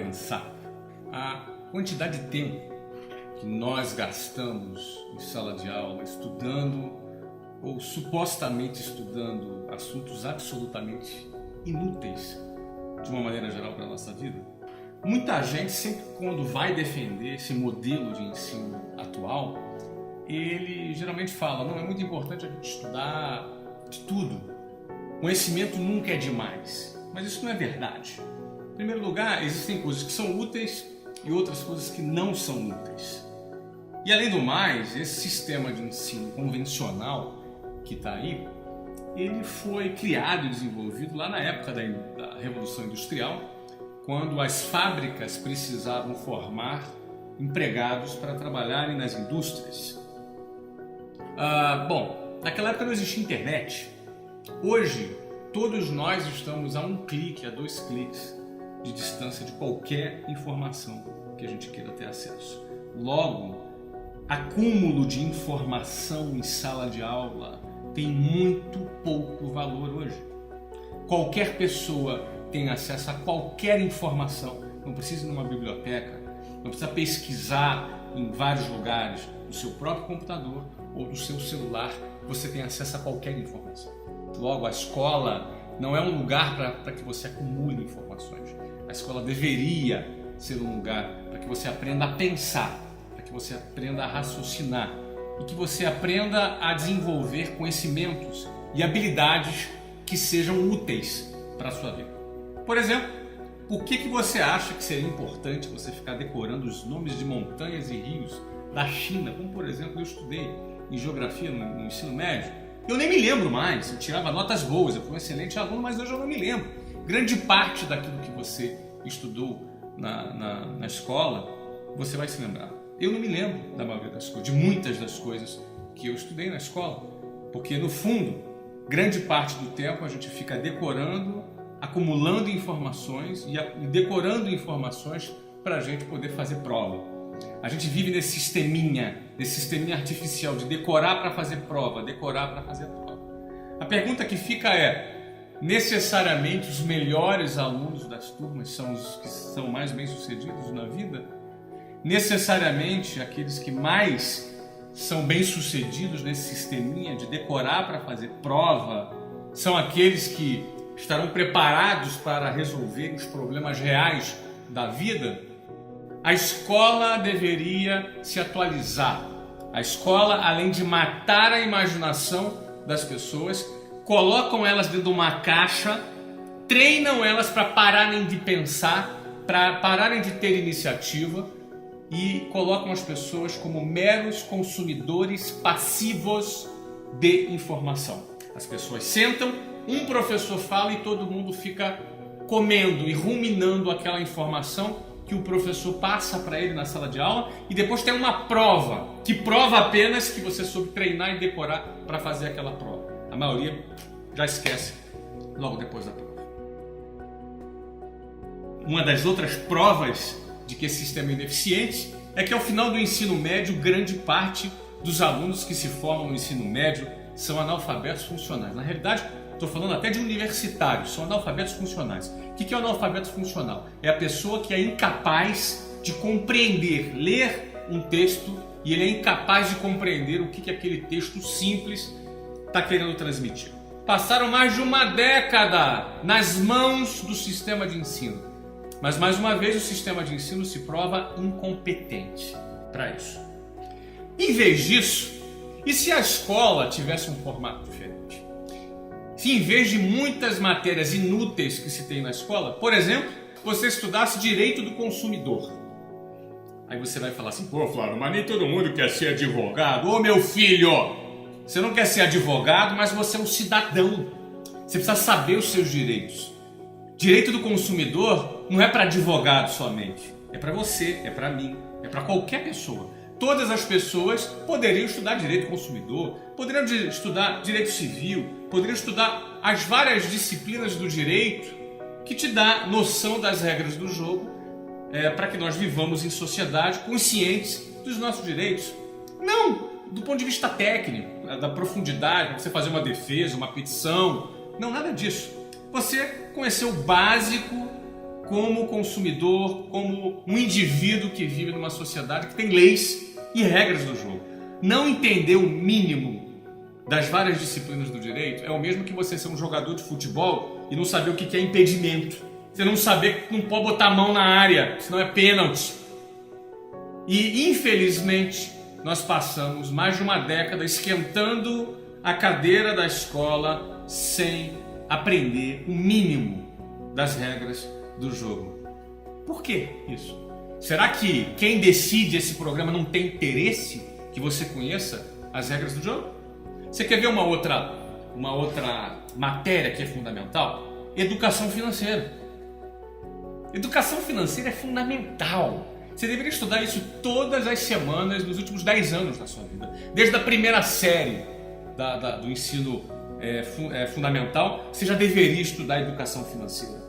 pensar. A quantidade de tempo que nós gastamos em sala de aula estudando ou supostamente estudando assuntos absolutamente inúteis de uma maneira geral para a nossa vida. Muita gente sempre quando vai defender esse modelo de ensino atual, ele geralmente fala, não, é muito importante a gente estudar de tudo. Conhecimento nunca é demais, mas isso não é verdade. Em primeiro lugar, existem coisas que são úteis e outras coisas que não são úteis. E além do mais, esse sistema de ensino convencional que está aí, ele foi criado e desenvolvido lá na época da Revolução Industrial, quando as fábricas precisavam formar empregados para trabalharem nas indústrias. Bom, naquela época não existia internet. Hoje, todos nós estamos a um clique, a 2 cliques de distância de qualquer informação que a gente queira ter acesso. Logo, acúmulo de informação em sala de aula tem muito pouco valor hoje. Qualquer pessoa tem acesso a qualquer informação, não precisa ir numa biblioteca, não precisa pesquisar em vários lugares, no seu próprio computador ou no seu celular, você tem acesso a qualquer informação. Logo, a escola não é um lugar para que você acumule informações. A escola deveria ser um lugar para que você aprenda a pensar, para que você aprenda a raciocinar e que você aprenda a desenvolver conhecimentos e habilidades que sejam úteis para a sua vida. Por exemplo, por que você acha que seria importante você ficar decorando os nomes de montanhas e rios da China, como por exemplo eu estudei em geografia no ensino médio? Eu nem me lembro mais, eu tirava notas boas, eu fui um excelente aluno, mas hoje eu não me lembro. Grande parte daquilo que você estudou na escola, você vai se lembrar. Eu não me lembro da maioria das coisas, de muitas das coisas que eu estudei na escola, porque no fundo, grande parte do tempo a gente fica decorando, acumulando informações e decorando informações para a gente poder fazer prova. A gente vive nesse sisteminha artificial de decorar para fazer prova, decorar para fazer prova. A pergunta que fica é, necessariamente os melhores alunos das turmas são os que são mais bem-sucedidos na vida? Necessariamente aqueles que mais são bem-sucedidos nesse sisteminha de decorar para fazer prova são aqueles que estarão preparados para resolver os problemas reais da vida? A escola deveria se atualizar. A escola, além de matar a imaginação das pessoas, colocam elas dentro de uma caixa, treinam elas para pararem de pensar, para pararem de ter iniciativa e colocam as pessoas como meros consumidores passivos de informação. As pessoas sentam, um professor fala e todo mundo fica comendo e ruminando aquela informação que o professor passa para ele na sala de aula e depois tem uma prova, que prova apenas que você soube treinar e decorar para fazer aquela prova. A maioria já esquece logo depois da prova. Uma das outras provas de que esse sistema é ineficiente é que ao final do ensino médio, grande parte dos alunos que se formam no ensino médio são analfabetos funcionais. Na realidade, estou falando até de universitários, são analfabetos funcionais. O que é o analfabeto funcional? É a pessoa que é incapaz de compreender, ler um texto e ele é incapaz de compreender o que aquele texto simples está querendo transmitir. Passaram mais de uma década nas mãos do sistema de ensino, mas mais uma vez o sistema de ensino se prova incompetente para isso. Em vez disso, e se a escola tivesse um formato diferente? Se em vez de muitas matérias inúteis que se tem na escola, por exemplo, você estudasse direito do consumidor. Aí você vai falar assim, pô Flávio, mas nem todo mundo quer ser advogado. Ô meu filho, você não quer ser advogado, mas você é um cidadão. Você precisa saber os seus direitos. Direito do consumidor não é para advogado somente. É para você, é para mim, é para qualquer pessoa. Todas as pessoas poderiam estudar direito do consumidor, poderiam estudar direito civil, poderiam estudar as várias disciplinas do direito que te dá noção das regras do jogo para que nós vivamos em sociedade conscientes dos nossos direitos. Não do ponto de vista técnico, da profundidade, para você fazer uma defesa, uma petição. Não, nada disso. Você conhecer o básico como consumidor, como um indivíduo que vive numa sociedade que tem leis e regras do jogo. Não entender o mínimo das várias disciplinas do direito é o mesmo que você ser um jogador de futebol e não saber o que é impedimento. Você não saber que não pode botar a mão na área, senão é pênalti. E, infelizmente, nós passamos mais de uma década esquentando a cadeira da escola sem aprender o mínimo das regras do jogo. Por que isso? Será que quem decide esse programa não tem interesse que você conheça as regras do jogo? Você quer ver uma outra matéria que é fundamental? Educação financeira. Educação financeira é fundamental. Você deveria estudar isso todas as semanas nos últimos 10 anos da sua vida. Desde a primeira série do ensino fundamental, você já deveria estudar educação financeira.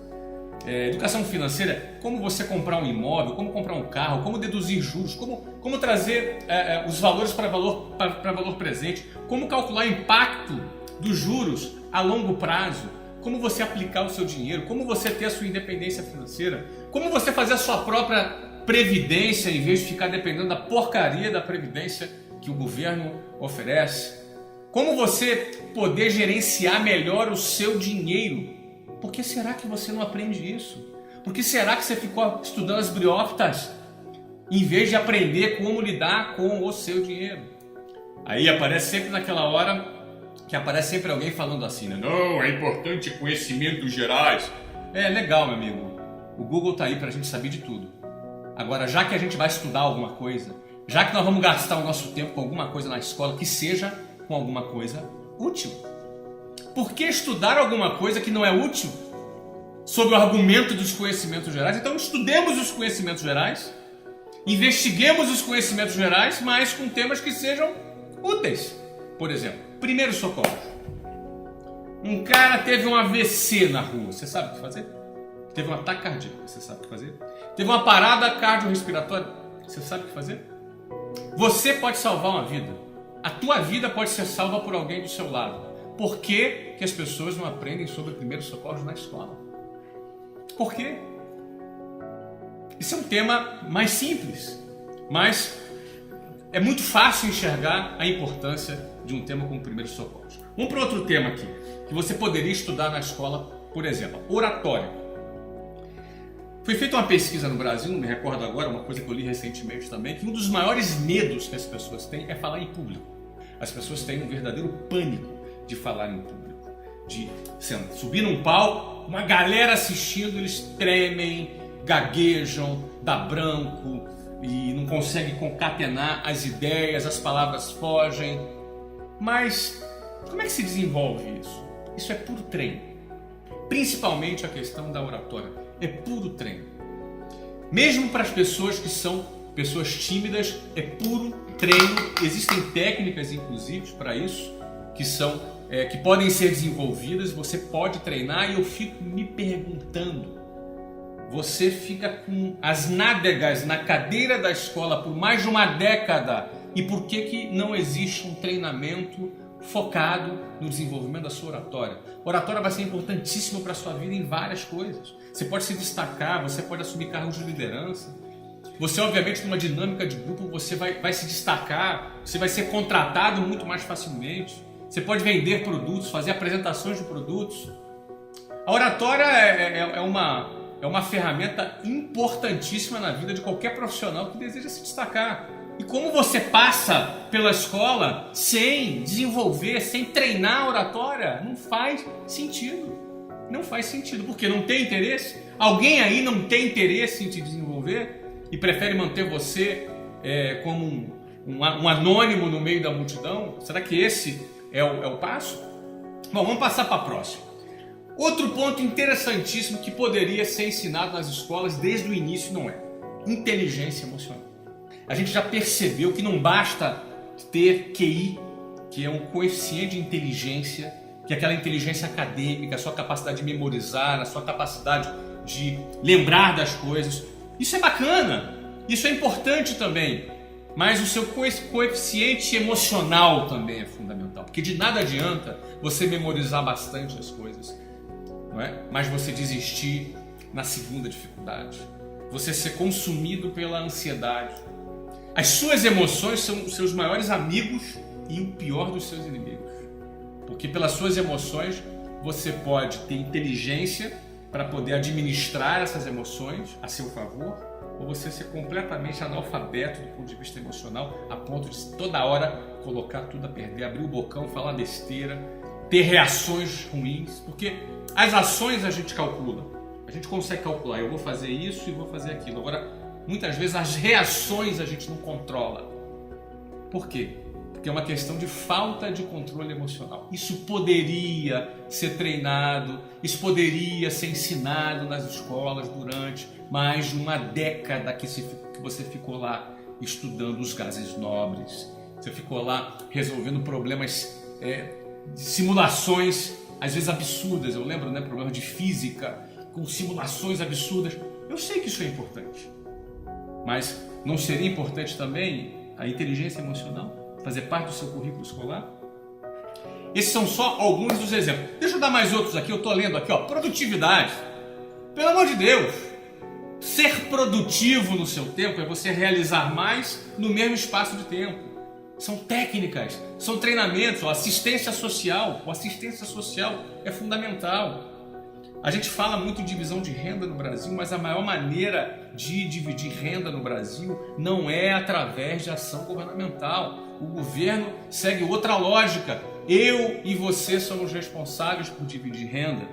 Educação financeira é como você comprar um imóvel, como comprar um carro, como deduzir juros, como trazer os valores para valor presente, como calcular o impacto dos juros a longo prazo, como você aplicar o seu dinheiro, como você ter a sua independência financeira, como você fazer a sua própria previdência em vez de ficar dependendo da porcaria da previdência que o governo oferece, como você poder gerenciar melhor o seu dinheiro. Por que será que você não aprende isso? Por que será que você ficou estudando as briófitas em vez de aprender como lidar com o seu dinheiro? Aí aparece sempre naquela hora que aparece sempre alguém falando assim, né? Não, é importante conhecimentos gerais. É legal, meu amigo. O Google tá aí pra gente saber de tudo. Agora, já que a gente vai estudar alguma coisa, já que nós vamos gastar o nosso tempo com alguma coisa na escola, que seja com alguma coisa útil. Por que estudar alguma coisa que não é útil sob o argumento dos conhecimentos gerais? Então estudemos os conhecimentos gerais, investiguemos os conhecimentos gerais, mas com temas que sejam úteis. Por exemplo, primeiro socorro. Um cara teve um AVC na rua, você sabe o que fazer? Teve um ataque cardíaco, você sabe o que fazer? Teve uma parada cardiorrespiratória, você sabe o que fazer? Você pode salvar uma vida. A tua vida pode ser salva por alguém do seu lado. Por que as pessoas não aprendem sobre primeiros socorros na escola? Por quê? Isso é um tema mais simples, mas é muito fácil enxergar a importância de um tema como primeiros socorros. Vamos para outro tema aqui, que você poderia estudar na escola, por exemplo, oratória. Foi feita uma pesquisa no Brasil, não me recordo agora, uma coisa que eu li recentemente também, que um dos maiores medos que as pessoas têm é falar em público. As pessoas têm um verdadeiro pânico de falar em público, de subir num palco, uma galera assistindo, eles tremem, gaguejam, dá branco e não conseguem concatenar as ideias, as palavras fogem. Mas como é que se desenvolve isso? Isso é puro treino. Principalmente a questão da oratória. É puro treino. Mesmo para as pessoas que são pessoas tímidas, é puro treino. Existem técnicas, inclusive, para isso, que podem ser desenvolvidas. Você pode treinar e eu fico me perguntando, você fica com as nádegas na cadeira da escola por mais de uma década e por que não existe um treinamento focado no desenvolvimento da sua oratória? Oratória vai ser importantíssimo para a sua vida em várias coisas. Você pode se destacar, você pode assumir cargos de liderança. Você, obviamente, numa dinâmica de grupo, você vai se destacar, você vai ser contratado muito mais facilmente. Você pode vender produtos, fazer apresentações de produtos. A oratória é uma ferramenta importantíssima na vida de qualquer profissional que deseja se destacar. E como você passa pela escola sem desenvolver, sem treinar a oratória, não faz sentido. Não faz sentido, porque não tem interesse. Alguém aí não tem interesse em te desenvolver e prefere manter você como um anônimo no meio da multidão? Será que esse é o passo? Bom, vamos passar para a próxima. Outro ponto interessantíssimo que poderia ser ensinado nas escolas desde o início não é inteligência emocional. A gente já percebeu que não basta ter QI, que é um coeficiente de inteligência, que é aquela inteligência acadêmica, a sua capacidade de memorizar, a sua capacidade de lembrar das coisas. Isso é bacana, isso é importante também, mas o seu coeficiente emocional também é fundamental, porque de nada adianta você memorizar bastante as coisas, não é? Mas você desistir na segunda dificuldade. Você ser consumido pela ansiedade. As suas emoções são os seus maiores amigos e o pior dos seus inimigos. Porque pelas suas emoções você pode ter inteligência para poder administrar essas emoções a seu favor, ou você ser completamente analfabeto do ponto de vista emocional, a ponto de toda hora colocar tudo a perder, abrir o bocão, falar besteira, ter reações ruins, porque as ações a gente calcula, a gente consegue calcular, eu vou fazer isso e vou fazer aquilo. Agora, muitas vezes as reações a gente não controla. Por quê? Porque é uma questão de falta de controle emocional. Isso poderia ser treinado, isso poderia ser ensinado nas escolas durante mais de uma década que você ficou lá estudando os gases nobres, você ficou lá resolvendo problemas, simulações às vezes absurdas. Eu lembro, problemas de física com simulações absurdas. Eu sei que isso é importante, mas não seria importante também a inteligência emocional? Fazer parte do seu currículo escolar? Esses são só alguns dos exemplos. Deixa eu dar mais outros aqui, eu estou lendo aqui, produtividade. Pelo amor de Deus! Ser produtivo no seu tempo é você realizar mais no mesmo espaço de tempo. São técnicas, são treinamentos, assistência social. A assistência social é fundamental. A gente fala muito em divisão de renda no Brasil, mas a maior maneira de dividir renda no Brasil não é através de ação governamental. O governo segue outra lógica. Eu e você somos responsáveis por dividir renda.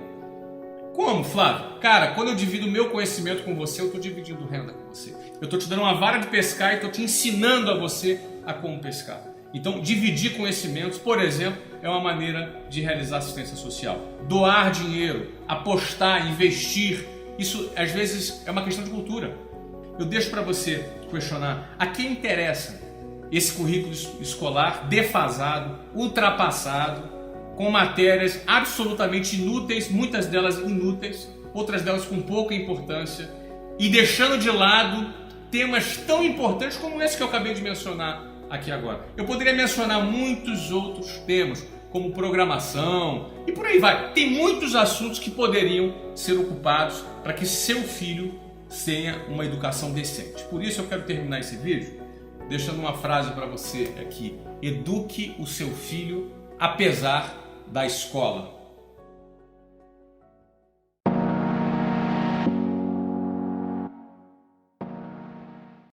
Como, Flávio? Cara, quando eu divido o meu conhecimento com você, eu estou dividindo renda com você. Eu estou te dando uma vara de pescar e estou te ensinando a você a como pescar. Então, dividir conhecimentos, por exemplo, é uma maneira de realizar assistência social. Doar dinheiro, apostar, investir, isso às vezes é uma questão de cultura. Eu deixo para você questionar: a quem interessa esse currículo escolar defasado, ultrapassado, com matérias absolutamente inúteis, muitas delas inúteis, outras delas com pouca importância, e deixando de lado temas tão importantes como esse que eu acabei de mencionar aqui agora? Eu poderia mencionar muitos outros temas, como programação e por aí vai. Tem muitos assuntos que poderiam ser ocupados para que seu filho tenha uma educação decente. Por isso eu quero terminar esse vídeo deixando uma frase para você aqui: eduque o seu filho apesar da escola.